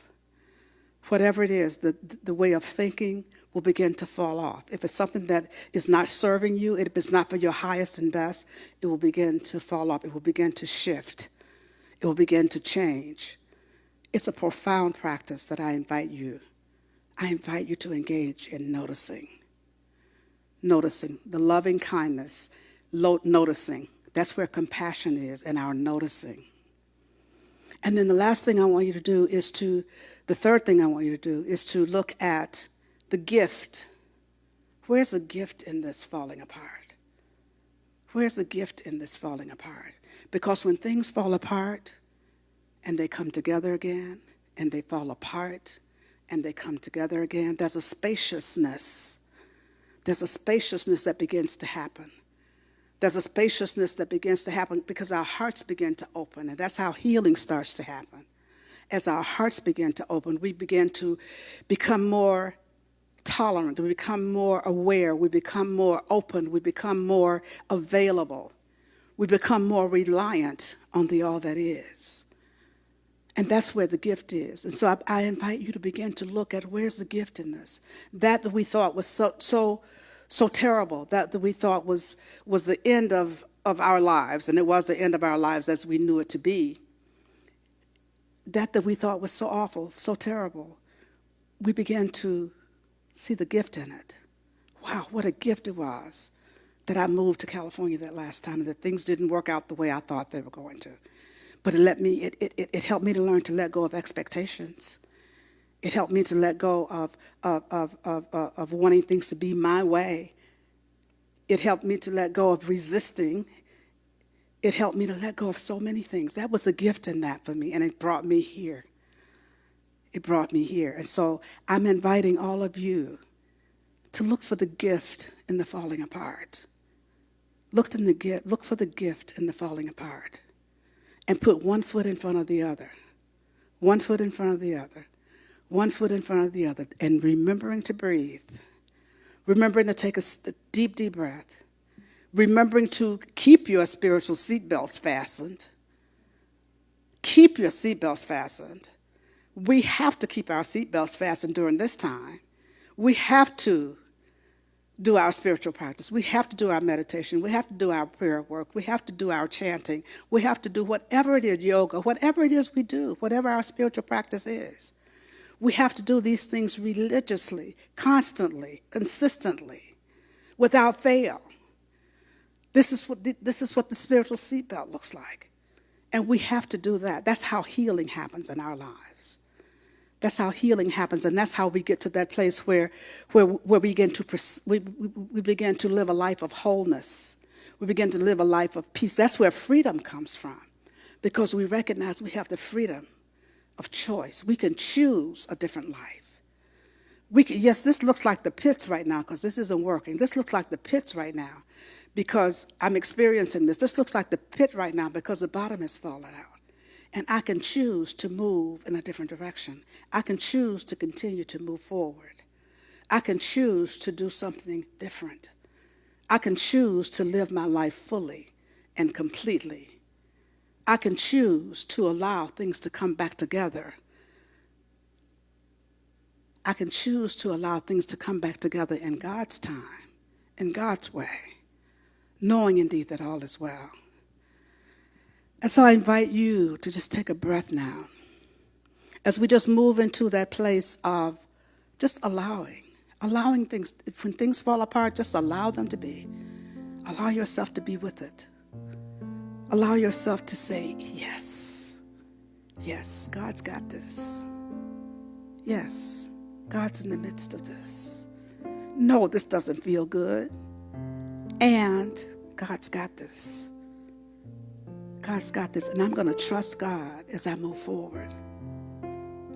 Whatever it is, the way of thinking will begin to fall off. If it's something that is not serving you, if it's not for your highest and best, it will begin to fall off. It will begin to shift. It will begin to change. It's a profound practice that I invite you to engage in noticing. Noticing, the loving kindness, noticing. That's where compassion is, in our noticing. And then the last thing I want you to do is the third thing I want you to do is to look at the gift. Where's the gift in this falling apart? Where's the gift in this falling apart? Because when things fall apart and they come together again, and they fall apart and they come together again, there's a spaciousness. There's a spaciousness that begins to happen. There's a spaciousness that begins to happen because our hearts begin to open, and that's how healing starts to happen. As our hearts begin to open, we begin to become more tolerant, we become more aware, we become more open, we become more available, we become more reliant on the all that is. And that's where the gift is. And so I invite you to begin to look at where's the gift in this. That we thought was so terrible, that we thought was the end of our lives, and it was the end of our lives as we knew it to be. That we thought was so awful, so terrible, we began to see the gift in it. Wow, what a gift it was that I moved to California that last time, and that things didn't work out the way I thought they were going to. But it helped me to learn to let go of expectations. It helped me to let go of wanting things to be my way. It helped me to let go of resisting. It helped me to let go of so many things. That was a gift in that for me, and it brought me here. It brought me here. And so I'm inviting all of you to look for the gift in the falling apart. Look for the gift in the falling apart. And put one foot in front of the other. One foot in front of the other. One foot in front of the other. And remembering to breathe. Remembering to take a deep, deep breath. Remembering to keep your spiritual seatbelts fastened. Keep your seatbelts fastened. We have to keep our seatbelts fastened during this time. We have to do our spiritual practice. We have to do our meditation. We have to do our prayer work. We have to do our chanting. We have to do whatever it is, yoga, whatever it is we do, whatever our spiritual practice is. We have to do these things religiously, constantly, consistently, without fail. This is what the spiritual seatbelt looks like. And we have to do that. That's how healing happens in our lives. That's how healing happens, and that's how we get to that place where we begin to live a life of wholeness. We begin to live a life of peace. That's where freedom comes from, because we recognize we have the freedom of choice. We can choose a different life. Yes, this looks like the pits right now because this isn't working. This looks like the pits right now because I'm experiencing this. This looks like the pit right now because the bottom has fallen out. And I can choose to move in a different direction. I can choose to continue to move forward. I can choose to do something different. I can choose to live my life fully and completely. I can choose to allow things to come back together. I can choose to allow things to come back together in God's time, in God's way, knowing indeed that all is well. And so I invite you to just take a breath now as we just move into that place of just allowing things. When things fall apart, just allow them to be. Allow yourself to be with it. Allow yourself to say, yes, yes, God's got this. Yes, God's in the midst of this. No, this doesn't feel good. And God's got this. God's got this. And I'm going to trust God as I move forward.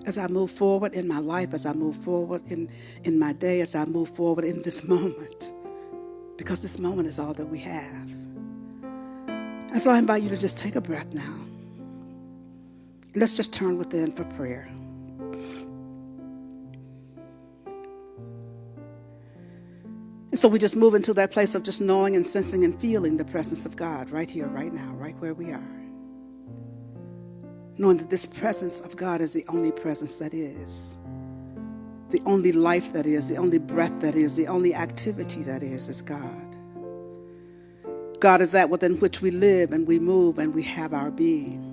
As I move forward in my life, as I move forward in my day, as I move forward in this moment. Because this moment is all that we have. And so I invite you to just take a breath now. Let's just turn within for prayer. And so we just move into that place of just knowing and sensing and feeling the presence of God right here, right now, right where we are. Knowing that this presence of God is the only presence that is. The only life that is, the only breath that is, the only activity that is God. God is that within which we live and we move and we have our being.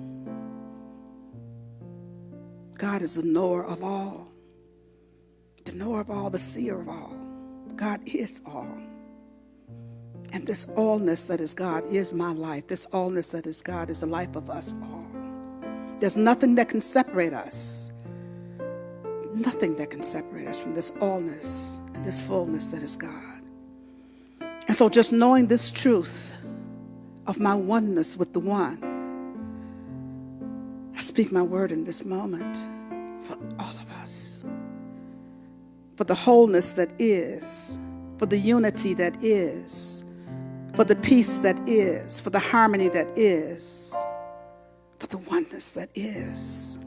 God is the knower of all. The knower of all, the seer of all. God is all. And this allness that is God is my life. This allness that is God is the life of us all. There's nothing that can separate us. Nothing that can separate us from this allness and this fullness that is God. And so just knowing this truth of my oneness with the one, I speak my word in this moment for all of us. For the wholeness that is, for the unity that is, for the peace that is, for the harmony that is, for the oneness that is.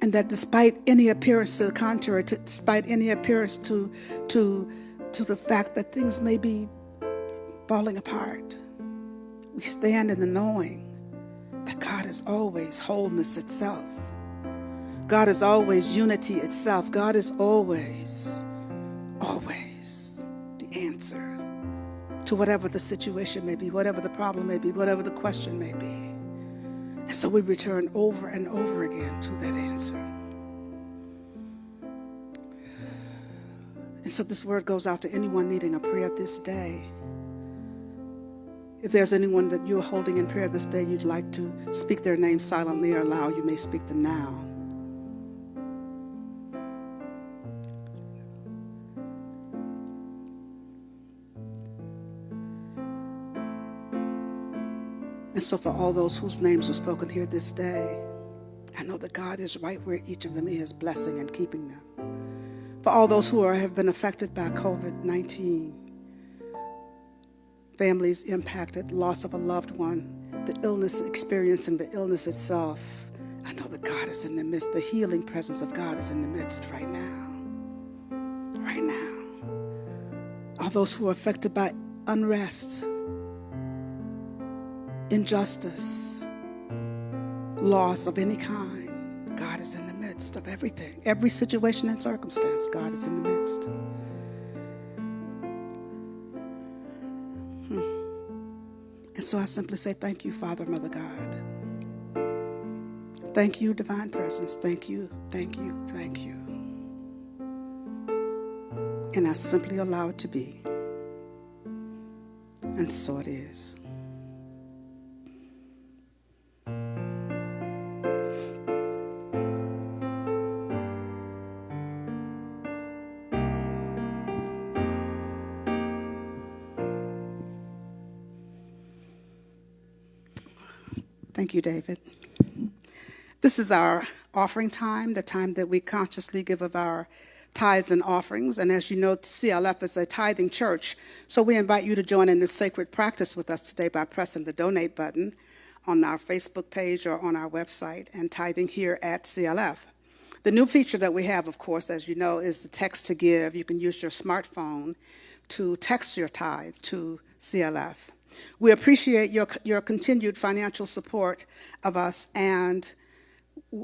And that despite any appearance to the contrary, despite any appearance to the fact that things may be falling apart, we stand in the knowing that God is always wholeness itself. God is always unity itself. God is always, always the answer to whatever the situation may be, whatever the problem may be, whatever the question may be. And so we return over and over again to that answer. And so this word goes out to anyone needing a prayer this day. If there's anyone that you're holding in prayer this day, you'd like to speak their name silently or aloud, you may speak them now. And so for all those whose names are spoken here this day, I know that God is right where each of them is, blessing and keeping them. For all those who have been affected by COVID-19, families impacted, loss of a loved one, the illness, experiencing the illness itself, I know that God is in the midst. The healing presence of God is in the midst right now. Right now. All those who are affected by unrest, injustice, loss of any kind, God is in the midst of everything. Every situation and circumstance, God is in the midst. And so I simply say thank you, Father, Mother God. Thank you, Divine Presence. Thank you, thank you, thank you. And I simply allow it to be. And so it is. Thank you, David. This is our offering time, the time that we consciously give of our tithes and offerings. And as you know, CLF is a tithing church, so we invite you to join in this sacred practice with us today by pressing the donate button on our Facebook page or on our website and tithing here at CLF. The new feature that we have, of course, as you know, is the text to give. You can use your smartphone to text your tithe to CLF. We appreciate your continued financial support of us, and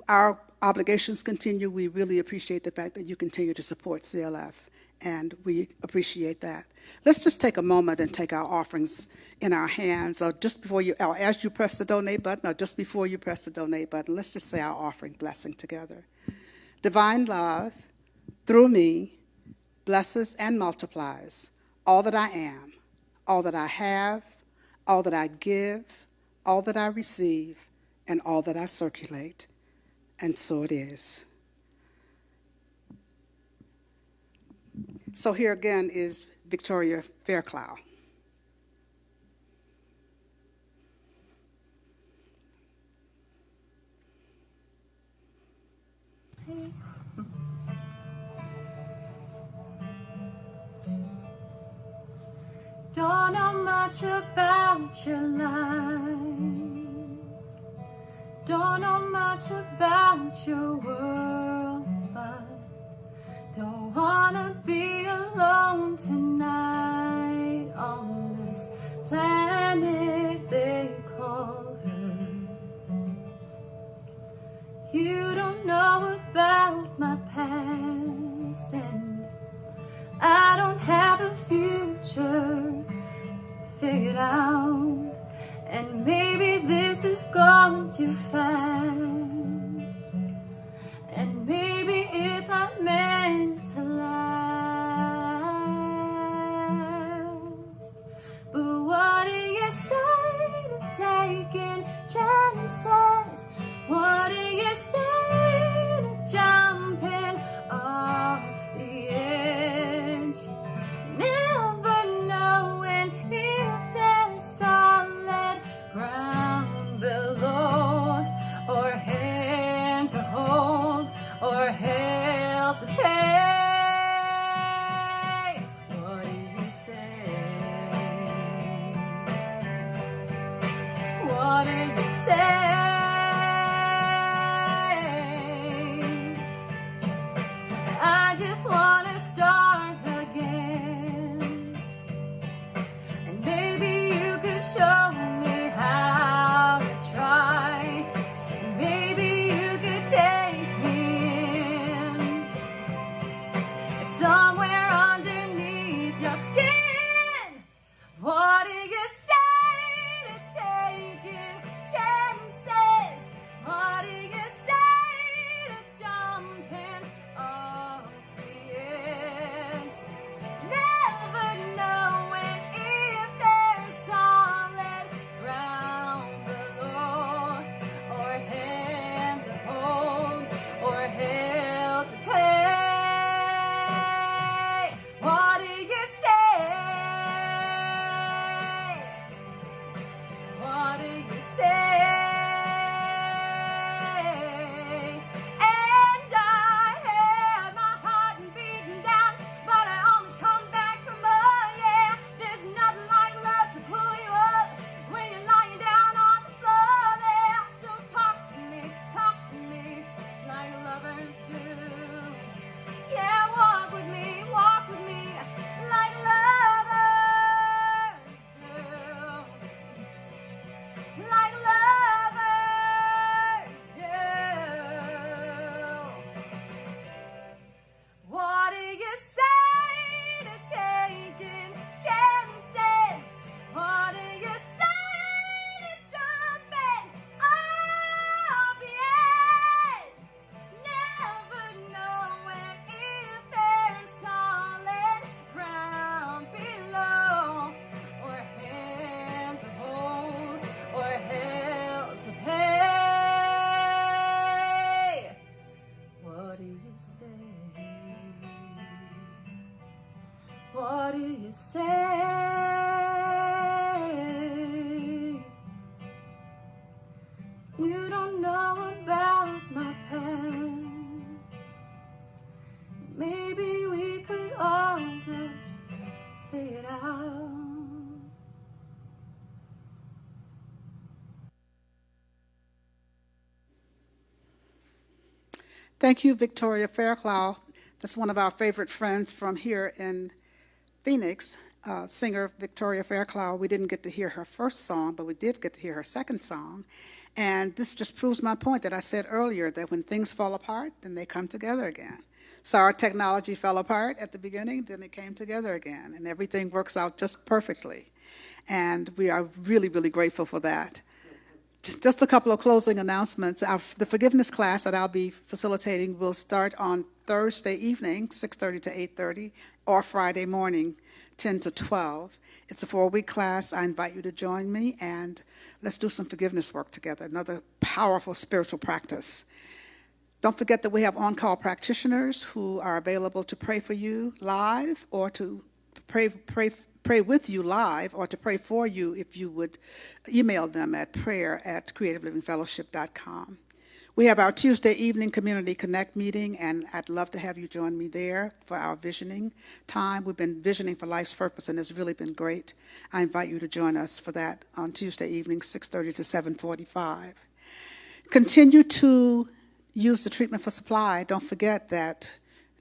our obligations continue. We really appreciate the fact that you continue to support CLF, and we appreciate that. Let's just take a moment and take our offerings in our hands, or just before you, or as you press the donate button, or just before you press the donate button. Let's just say our offering blessing together. Divine love, through me, blesses and multiplies all that I am, all that I have, all that I give, all that I receive, and all that I circulate. And so it is. So here again is Victoria Fairclough. Don't know much about your life. Don't know much about your world, but don't wanna be alone tonight on this planet they call Earth. You don't know about my past, and I don't have a future figured out, and maybe this is gone too fast, and maybe it's not meant to last. But what do you say to taking chances? What do you say to jumping off the edge? Never knowing if there's solid ground below, or hand to hold, or hell to pay. What do you say? What do you say? I just want to start again, and maybe you could show me how to try, and maybe you could take me in somewhere underneath your skin. What do you say to taking chances? What do you say to jumping off the edge? Never knowing if there's solid ground below, or hand to hold, or hell to pay. What do you say? What do you say? And I had my heart beaten down, but I almost come back from yeah. There's nothing like love to pull you up when you're lying down on the floor there. So talk to me like lovers do. Yeah, walk with me like lovers do. Like lovers do. What do you say to taking chances? What do you say to jumping off the edge? Never knowing if there's solid ground below, or hand to hold, or hell to pay. What do you say? What do you say? You don't know about my past. Maybe we could all just figure it out. Thank you, Victoria Fairclough. That's one of our favorite friends from here in Phoenix, singer Victoria Fairclough, we didn't get to hear her first song, but we did get to hear her second song. And this just proves my point that I said earlier, that when things fall apart, then they come together again. So our technology fell apart at the beginning, then it came together again, and everything works out just perfectly. And we are really, really grateful for that. Just a couple of closing announcements. The forgiveness class that I'll be facilitating will start on Thursday evening, 6:30 to 8:30, or Friday morning, 10 to 12. It's a 4-week class. I invite you to join me, and let's do some forgiveness work together, another powerful spiritual practice. Don't forget that we have on-call practitioners who are available to pray for you live, or to pray with you live, or to pray for you if you would email them at prayer@creativelivingfellowship.com. We have our Tuesday evening Community Connect meeting, and I'd love to have you join me there for our visioning time. We've been visioning for life's purpose, and it's really been great. I invite you to join us for that on Tuesday evening, 6:30 to 7:45. Continue to use the treatment for supply. Don't forget that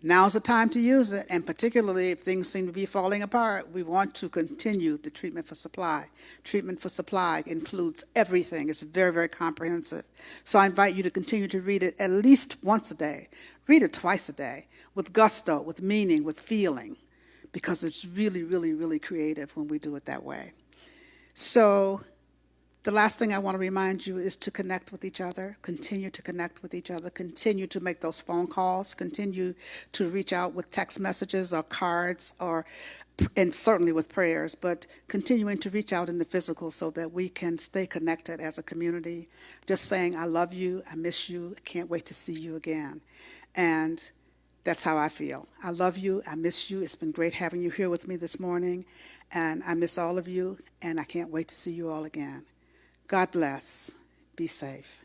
now's the time to use it, and particularly if things seem to be falling apart, we want to continue the treatment for supply. Treatment for supply includes everything. It's very, very comprehensive. So I invite you to continue to read it at least once a day. Read it twice a day, with gusto, with meaning, with feeling, because it's really, really, really creative when we do it that way. So the last thing I want to remind you is to connect with each other, continue to connect with each other, continue to make those phone calls, continue to reach out with text messages or cards, and certainly with prayers, but continuing to reach out in the physical so that we can stay connected as a community, just saying, I love you, I miss you, I can't wait to see you again. And that's how I feel. I love you, I miss you, it's been great having you here with me this morning, and I miss all of you, and I can't wait to see you all again. God bless. Be safe.